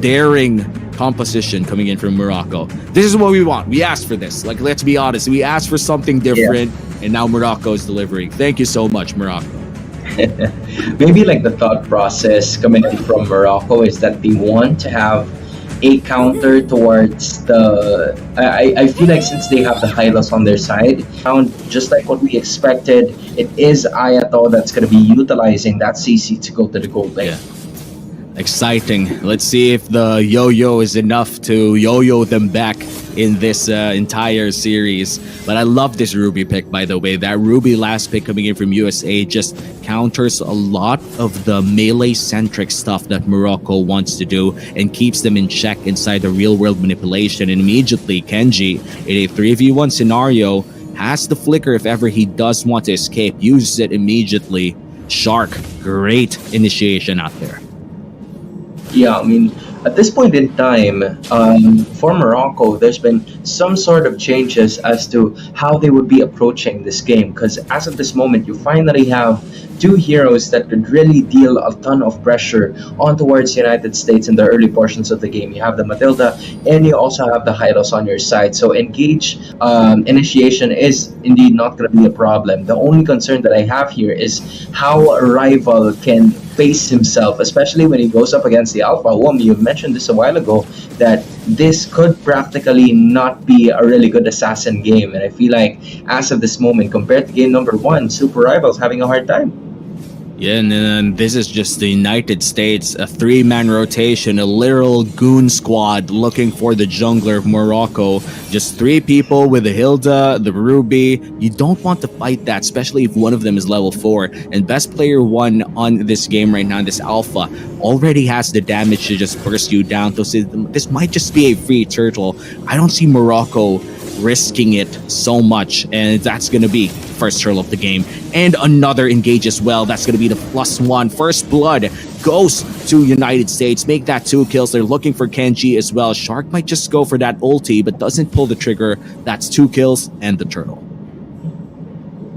daring composition coming in from Morocco. This is what we want. We asked for this. Like, let's be honest. We asked for something different, and now Morocco is delivering. Thank you so much, Morocco. Maybe like the thought process coming in from Morocco is that they want to have a counter towards the. I feel like since they have the Hylos on their side, just like what we expected, it is Ayato that's going to be utilizing that CC to go to the gold lane. Yeah. Exciting. Let's see if the yo-yo is enough to yo-yo them back in this entire series. But I love this Ruby pick, by the way. That Ruby last pick coming in from USA just counters a lot of the melee-centric stuff that Morocco wants to do and keeps them in check inside the real-world manipulation. And immediately, Kenji, in a 3v1 scenario, has the flicker if ever he does want to escape. Uses it immediately. Shark, great initiation out there. Yeah, I mean, at this point in time, for Morocco, there's been some sort of changes as to how they would be approaching this game. Because as of this moment, you finally have two heroes that could really deal a ton of pressure on towards the United States in the early portions of the game. You have the Matilda, and you also have the Hylos on your side. So engage initiation is indeed not going to be a problem. The only concern that I have here is how a rival can face himself, especially when he goes up against the Alpha. You mentioned this a while ago, that this could practically not be a really good assassin game. And I feel like as of this moment, compared to game number 1, Super Rival's having a hard time. Yeah, and then this is just the United States, a 3-man rotation, a literal goon squad looking for the jungler of Morocco. Just 3 people with the Hilda, the Ruby. You don't want to fight that, especially if one of them is level 4. And best player 1 on this game right now, this Alpha, already has the damage to just burst you down. So this might just be a free turtle. I don't see Morocco risking it so much, and that's going to be first turtle of the game. And another engage as well. That's going to be the +1. First blood goes to United States. Make that 2 kills. They're looking for Kenji as well. Shark might just go for that ulti, but doesn't pull the trigger. That's 2 kills and the turtle.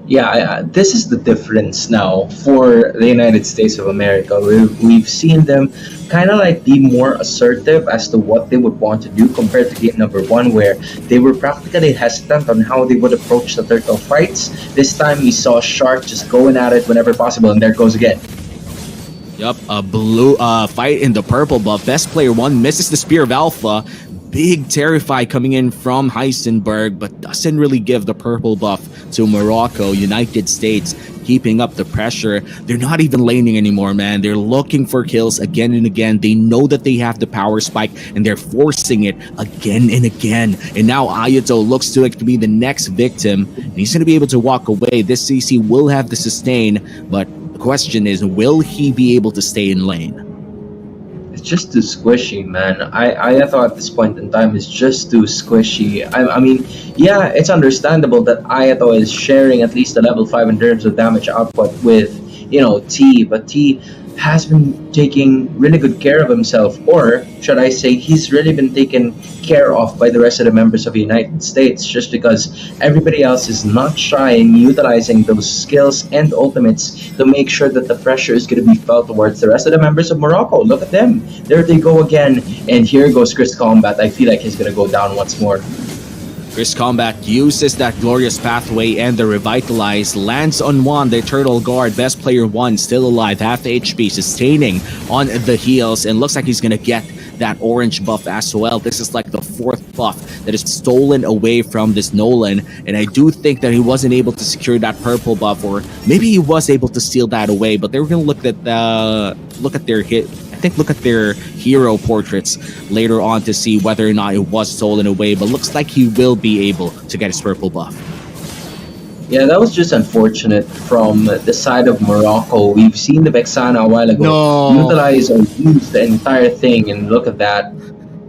Yeah, this is the difference now for the United States of America. We've seen them kind of like be more assertive as to what they would want to do compared to game number 1, where they were practically hesitant on how they would approach the turtle fights. This time we saw Shark just going at it whenever possible, and there it goes again. Yup, a blue fight in the purple buff. Best player 1 misses the Spear of Alpha. Big Terrify coming in from Heisenberg, but doesn't really give the purple buff to Morocco. United States keeping up the pressure. They're not even laning anymore, man. They're looking for kills again and again. They know that they have the power spike, and they're forcing it again and again. And now Ayato looks to be the next victim, and he's going to be able to walk away. This CC will have the sustain, but the question is, will he be able to stay in lane? It's just too squishy, man. I thought at this point in time it's just too squishy. I mean, yeah, it's understandable that Ayato is sharing at least a level 5 in terms of damage output with, T, but T has been taking really good care of himself, or should I say he's really been taken care of by the rest of the members of the United States, just because everybody else is not trying utilizing those skills and ultimates to make sure that the pressure is going to be felt towards the rest of the members of Morocco. Look at them, there they go again, and here goes Chris Combat. I feel like he's going to go down once more. Chris Combat uses that glorious pathway and the revitalize, lands on 1, the turtle guard. Best player 1 still alive, half HP, sustaining on the heals, and looks like he's gonna get that orange buff as well. This is like the 4th buff that is stolen away from this Nolan, and I do think that he wasn't able to secure that purple buff, or maybe he was able to steal that away, but they were gonna look at their hit. Look at their hero portraits later on to see whether or not it was stolen away, but looks like he will be able to get his purple buff. Yeah, that was just unfortunate from the side of Morocco. We've seen the Vexana a while ago utilize or use the entire thing, and look at that.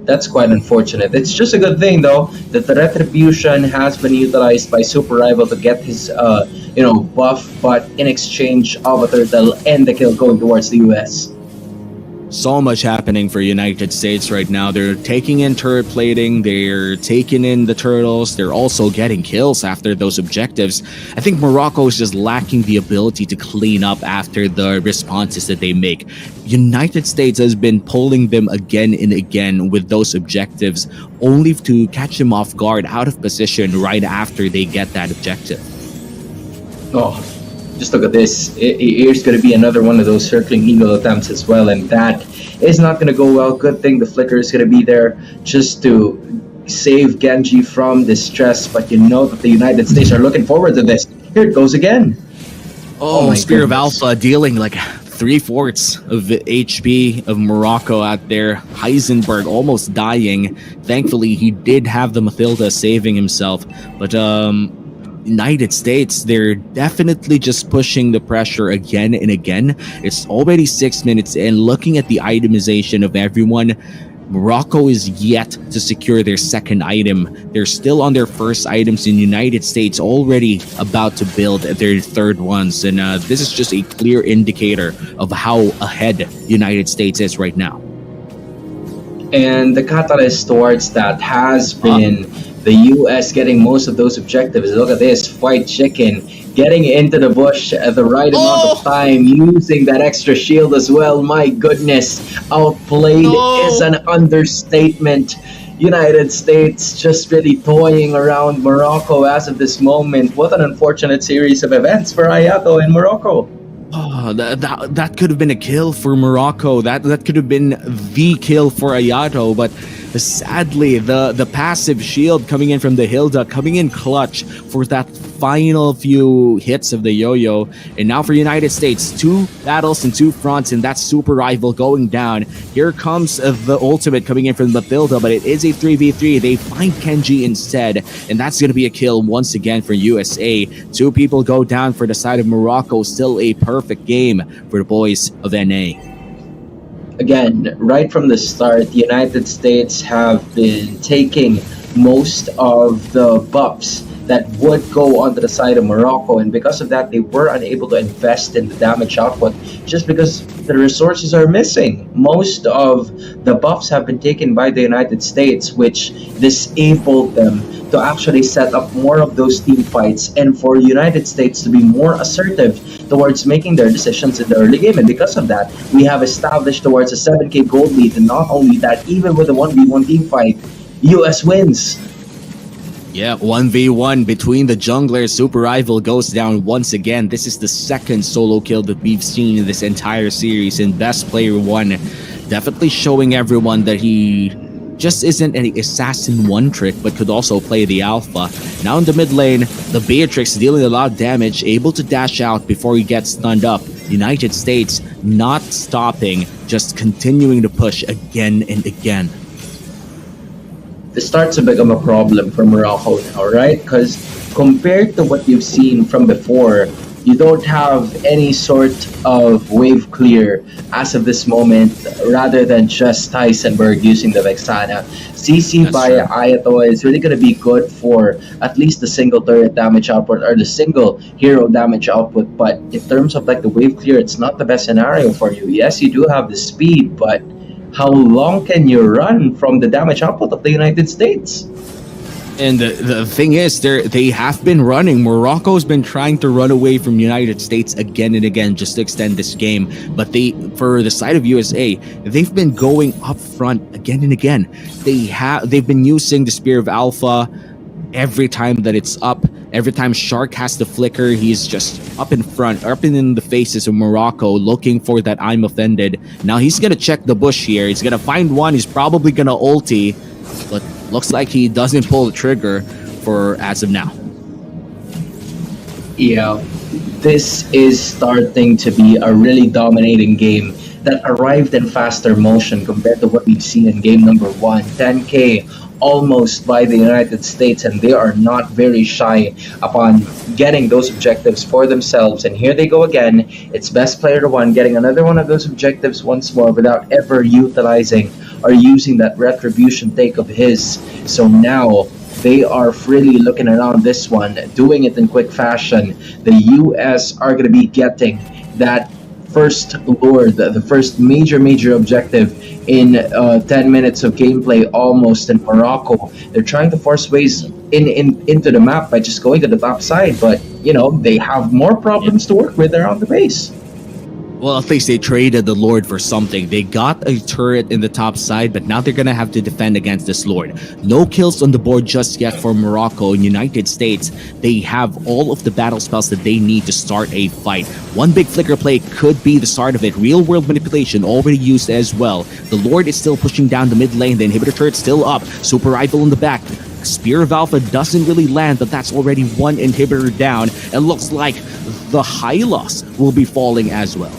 That's quite unfortunate. It's just a good thing, though, that the Retribution has been utilized by Super Rival to get his, buff, but in exchange of a turtle and the kill going towards the US. So much happening for United States right now. They're taking in turret plating, they're taking in the turtles, they're also getting kills after those objectives. I think Morocco is just lacking the ability to clean up after the responses that they make. United States has been pulling them again and again with those objectives, only to catch them off guard, out of position right after they get that objective. Oh, just look at this. Here's going to be another one of those circling eagle attempts as well, and that is not going to go well. Good thing the flicker is going to be there just to save Genji from distress, but you know that the United States are looking forward to this. Here it goes again. Oh, Spear of Alpha dealing like 3/4 of HP of Morocco out there. Heisenberg almost dying. Thankfully, he did have the Mathilda saving himself, but United States, they're definitely just pushing the pressure again and again. It's already 6 minutes in. Looking at the itemization of everyone, Morocco is yet to secure their second item. They're still on their first items in United States, already about to build their third ones. And this is just a clear indicator of how ahead United States is right now. And the catalyst towards that has been the US getting most of those objectives. Look at this, White Chicken getting into the bush at the right amount of time, using that extra shield as well. My goodness, outplayed is an understatement. United States just really toying around Morocco as of this moment. What an unfortunate series of events for Ayato and Morocco. Oh, that could have been a kill for Morocco. That could have been the kill for Ayato, but sadly, the passive shield coming in from the Hilda, coming in clutch for that final few hits of the yo-yo. And now for United States, 2 battles and 2 fronts, and that super rival going down. Here comes the ultimate coming in from Mathilda, but it is a 3v3. They find Kenji instead, and that's going to be a kill once again for USA. 2 people go down for the side of Morocco. Still a perfect game for the boys of NA. Again, right from the start, the United States have been taking most of the buffs that would go onto the side of Morocco, and because of that, they were unable to invest in the damage output just because the resources are missing. Most of the buffs have been taken by the United States, which disabled them to actually set up more of those team fights and for United States to be more assertive towards making their decisions in the early game. And because of that, we have established towards a 7k gold lead, and not only that, even with the 1v1 team fight, US wins. Yeah, 1v1 between the junglers. Super Rival goes down once again. This is the second solo kill that we've seen in this entire series, and Best Player 1 definitely showing everyone that he just isn't an assassin one trick, but could also play the alpha. Now in the mid lane, the Beatrix dealing a lot of damage, able to dash out before he gets stunned up. United States not stopping, just continuing to push again and again. This starts to become a problem for Morocco now, right? Because compared to what you've seen from before, you don't have any sort of wave clear as of this moment, rather than just Heisenberg using the Vexana. CC by Ayato is really going to be good for at least the single turret damage output or the single hero damage output, but in terms of like the wave clear, it's not the best scenario for you. Yes, you do have the speed, but how long can you run from the damage output of the United States? And the thing is, they have been running. Morocco's been trying to run away from United States again and again just to extend this game. But for the side of USA, they've been going up front again and again. They've been using the Spear of Alpha every time that it's up. Every time Shark has the flicker, he's just up in front, up in the faces of Morocco, looking for that I'm offended. Now he's gonna check the bush here. He's gonna find one. He's probably gonna ulti, but looks like he doesn't pull the trigger for as of now. Yeah, this is starting to be a really dominating game that arrived in faster motion compared to what we've seen in game number 1. 10k almost by the United States, and they are not very shy upon getting those objectives for themselves. And here they go again. It's Best Player 1 getting another one of those objectives once more without ever utilizing or using that retribution take of his. So now they are freely looking around this one, doing it in quick fashion. The US are going to be getting that first lure, the first major objective in 10 minutes of gameplay almost in Morocco. They're trying to force ways into the map by just going to the top side, but they have more problems to work with around the base. Well, at least they traded the Lord for something. They got a turret in the top side, but now they're going to have to defend against this Lord. No kills on the board just yet for Morocco. In United States, they have all of the battle spells that they need to start a fight. One big flicker play could be the start of it. Real world manipulation already used as well. The Lord is still pushing down the mid lane. The inhibitor turret still up. Super Rifle in the back. Spear of Alpha doesn't really land, but that's already one inhibitor down. It looks like the Hylos will be falling as well.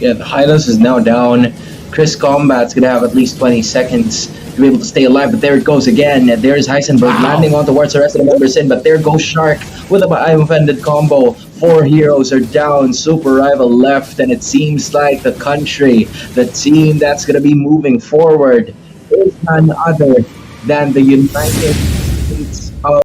Yeah, the Hylos is now down. Chris Combat's gonna have at least 20 seconds to be able to stay alive, but there it goes again. There's Heisenberg landing on towards the rest of the members in, but there goes Shark with a offended combo. 4 heroes are down, Super Rival left, and it seems like the country, the team that's gonna be moving forward, is none other than the United States of